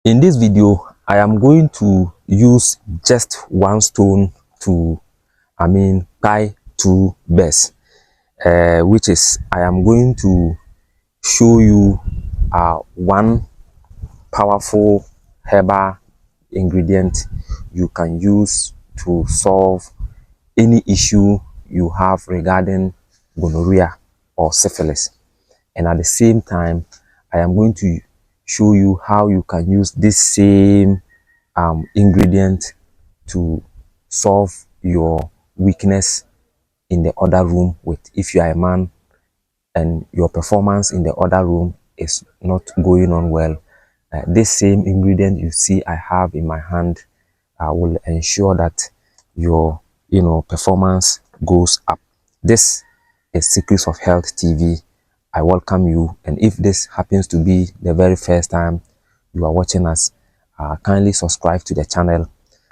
In this video, I am going to use just one stone to, tie two birds, which is I am going to show you one powerful herbal ingredient you can use to solve any issue you have regarding gonorrhea or syphilis. And at the same time, I am going to show you how you can use this same ingredient to solve your weakness in the other room with, if you are a man and your performance in the other room is not going on well. This same ingredient you see I have in my hand will ensure that your performance goes up. This is Secrets of Health TV. I welcome you, and if this happens to be the very first time you are watching us, kindly subscribe to the channel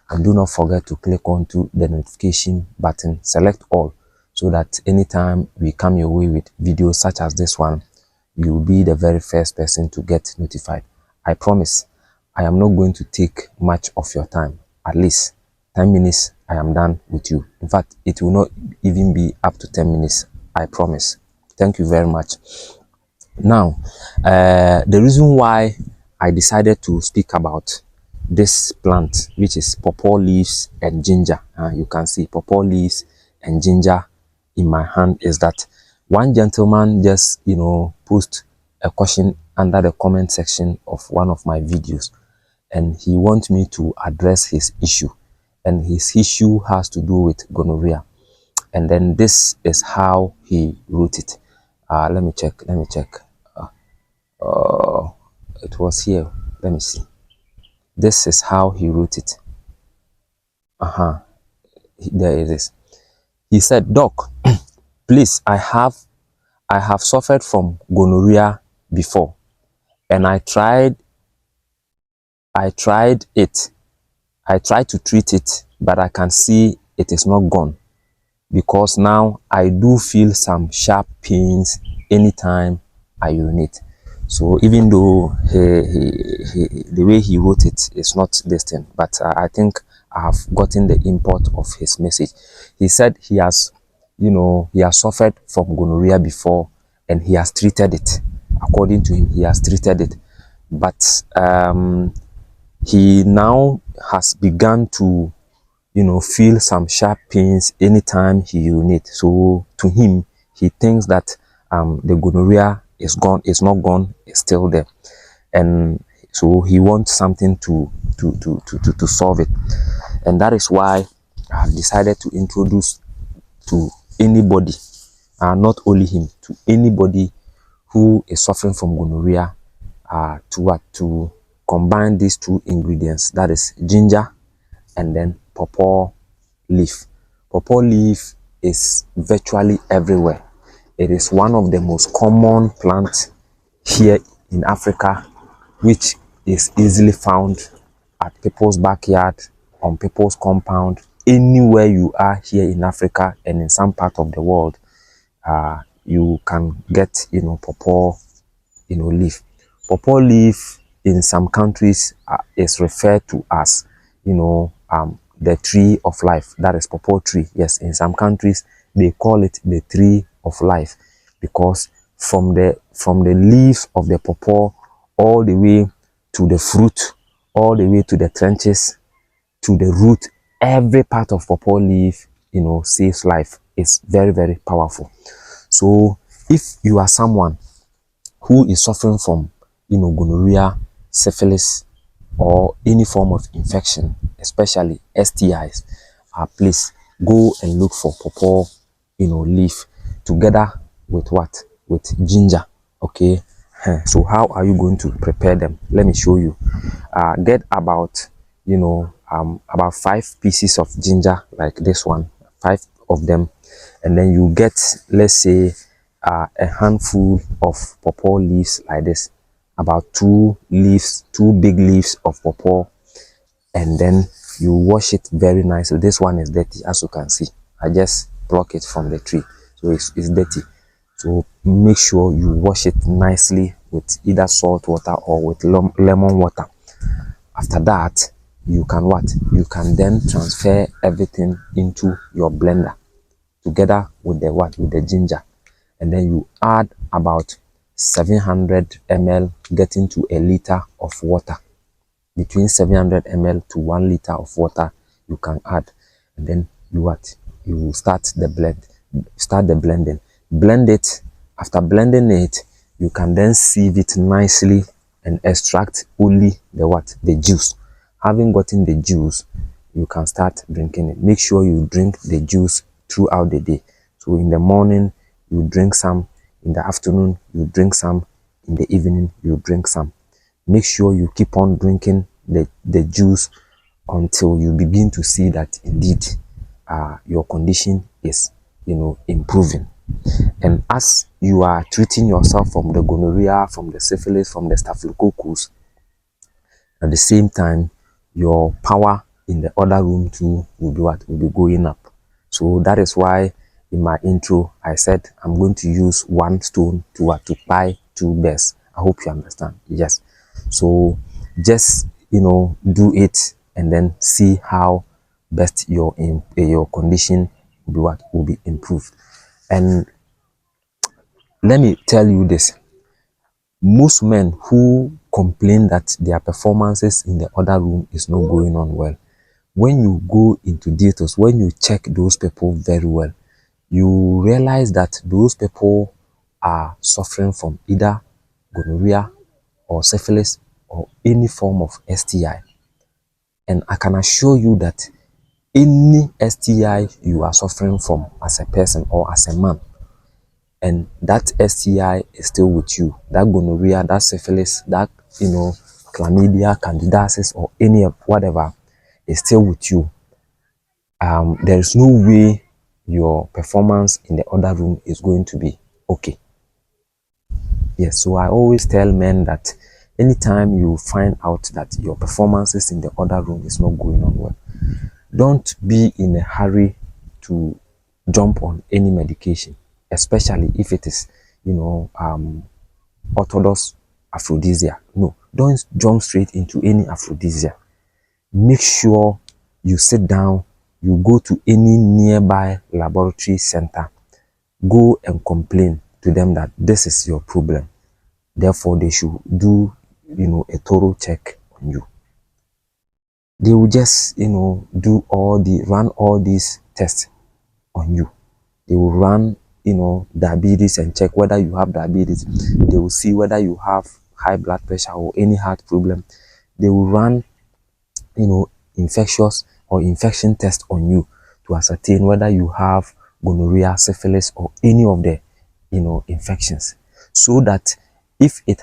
and do not forget to click on to the notification button, select all, so that anytime we come your way with videos such as this one, you will be the very first person to get notified. I promise I am not going to take much of your time. At least 10 minutes I am done with you. In fact, it will not even be up to 10 minutes. I promise. Thank you very much. Now, the reason why I decided to speak about this plant, which is pawpaw leaves and ginger, you can see pawpaw leaves and ginger in my hand, is that one gentleman just post a question under the comment section of one of my videos, and he wants me to address his issue, and his issue has to do with gonorrhea. And then this is how he wrote it. Let me check. It was here. Let me see. This is how he wrote it. There it is. He said, "Doc, please, I have suffered from gonorrhea before, and I tried it. I tried to treat it, but I can see it is not gone, because now I do feel some sharp pains anytime I urinate." So even though the way he wrote it is not this thing, but I think I have gotten the import of his message. He said he has suffered from gonorrhea before, and he has treated it. According to him, he has treated it, but he now has begun to feel some sharp pains anytime he urinates. So to him, he thinks that the gonorrhea is gone. It's not gone, it's still there, and so he wants something to solve it. And that is why I have decided to introduce to anybody, not only him, to anybody who is suffering from gonorrhea, to combine these two ingredients, that is ginger and then pawpaw leaf. Pawpaw leaf is virtually everywhere. It is one of the most common plants here in Africa, which is easily found at people's backyard, on people's compound, anywhere you are here in Africa and in some part of the world. You can get pawpaw leaf. Pawpaw leaf in some countries is referred to as the tree of life. That is pawpaw tree. Yes, in some countries they call it the tree of life, because from the leaves of the pawpaw all the way to the fruit, all the way to the trenches, to the root, every part of pawpaw leaf saves life. It's very, very powerful. So if you are someone who is suffering from gonorrhea, syphilis, or any form of infection, especially STIs, please go and look for pawpaw leaf together with what? With ginger. Okay. So how are you going to prepare them? Let me show you. Get about 5 pieces of ginger like this one, 5 of them, and then you get, let's say, a handful of pawpaw leaves like this, about 2 big leaves of pawpaw, and then you wash it very nicely. This one is dirty, as you can see. I just pluck it from the tree, so it's dirty. So make sure you wash it nicely with either salt water or with lemon water. After that, you can what? You can then transfer everything into your blender together with the what? With the ginger. And then you add about 700 ml getting to a liter of water. Between 700 ml to 1 liter of water you can add. And then you what? You will start the blending. Blend it. After blending it, you can then sieve it nicely and extract only the what? The juice. Having gotten the juice, you can start drinking it. Make sure you drink the juice throughout the day. So in the morning, you drink some. In the afternoon, you drink some. In the evening, you drink some. Make sure you keep on drinking the juice until you begin to see that indeed your condition is, improving. And as you are treating yourself from the gonorrhea, from the syphilis, from the staphylococcus, at the same time, your power in the other room too will be what? Will be going up. So that is why in my intro, I said I'm going to use one stone to buy two birds. I hope you understand. Yes. So just, do it and then see how best your condition will be what? Will be improved. And let me tell you this. Most men who complain that their performances in the other room is not going on well, when you go into details, when you check those people very well, you realize that those people are suffering from either gonorrhea or syphilis or any form of STI. And I can assure you that any STI you are suffering from as a person or as a man, and that STI is still with you, that gonorrhea, that syphilis, that, chlamydia, candidiasis, or any of whatever is still with you, there is no way your performance in the other room is going to be okay. Yes, so I always tell men that anytime you find out that your performances in the other room is not going on well, don't be in a hurry to jump on any medication, especially if it is, orthodox aphrodisiac. No, don't jump straight into any aphrodisiac. Make sure you sit down, you go to any nearby laboratory center, go and complain to them that this is your problem. Therefore, they should do, a thorough check on you. They will just, run all these tests on you. They will run, diabetes and check whether you have diabetes. They will see whether you have high blood pressure or any heart problem. They will run, infectious or infection test on you to ascertain whether you have gonorrhea, syphilis, or any of the, infections. So that if it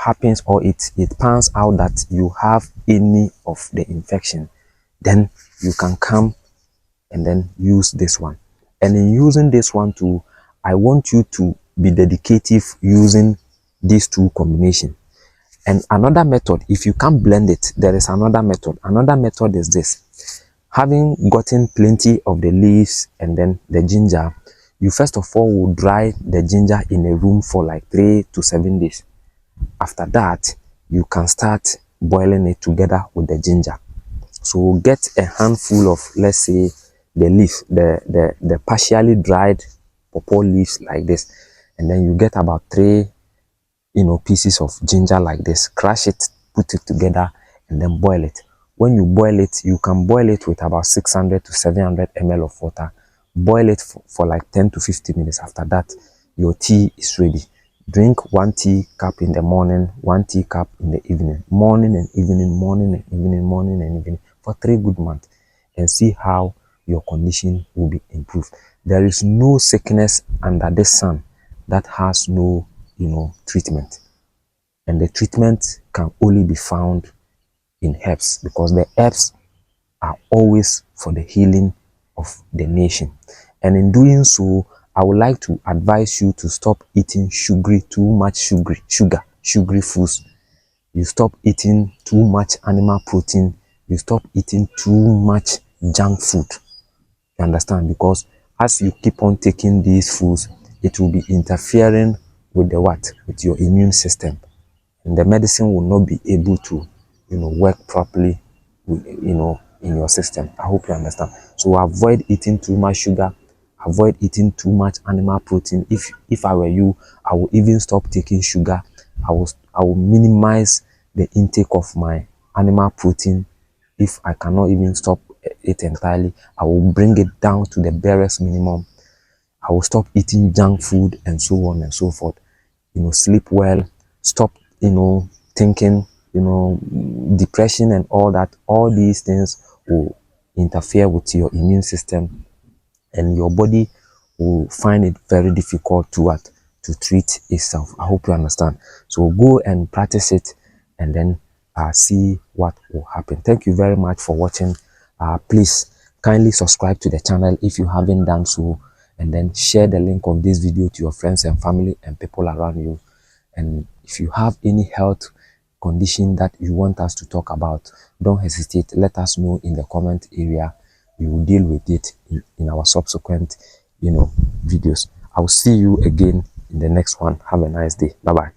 happens or it pans out that you have any of the infection, then you can come and then use this one. And in using this one too, I want you to be dedicated using these two combinations. And another method, if you can't blend it, there is another method. Another method is this. Having gotten plenty of the leaves and then the ginger, you first of all will dry the ginger in a room for like 3 to 7 days. After that, you can start boiling it together with the ginger. So get a handful of, let's say, the leaf, the partially dried pawpaw leaves like this, and then you get about 3 pieces of ginger like this. Crush it, put it together, and then boil it. When you boil it, you can boil it with about 600 to 700 ml of water. Boil it for like 10 to 15 minutes. After that, your tea is ready. Drink 1 tea cup in the morning, 1 tea cup in the evening. Morning and evening, morning and evening, morning and evening for 3 good months, and see how your condition will be improved. There is no sickness under the sun that has no, treatment. And the treatment can only be found in herbs, because the herbs are always for the healing of the nation. And in doing so, I would like to advise you to stop eating too much sugary foods. You stop eating too much animal protein. You stop eating too much junk food. You understand? Because as you keep on taking these foods, it will be interfering with with your immune system, and the medicine will not be able to work properly, in your system. I hope you understand. So avoid eating too much sugar, avoid eating too much animal protein. If I were you, I will even stop taking sugar. I will minimize the intake of my animal protein. If I cannot even stop it entirely, I will bring it down to the barest minimum. I will stop eating junk food and so on and so forth. Sleep well, stop, thinking, depression and all that. All these things will interfere with your immune system, and your body will find it very difficult to treat itself. I hope you understand. So go and practice it, and then see what will happen. Thank you very much for watching. Please kindly subscribe to the channel if you haven't done so, and then share the link of this video to your friends and family and people around you. And if you have any health condition that you want us to talk about, don't hesitate. Let us know in the comment area. We will deal with it in our subsequent videos. I will see you again in the next one. Have a nice day. Bye bye.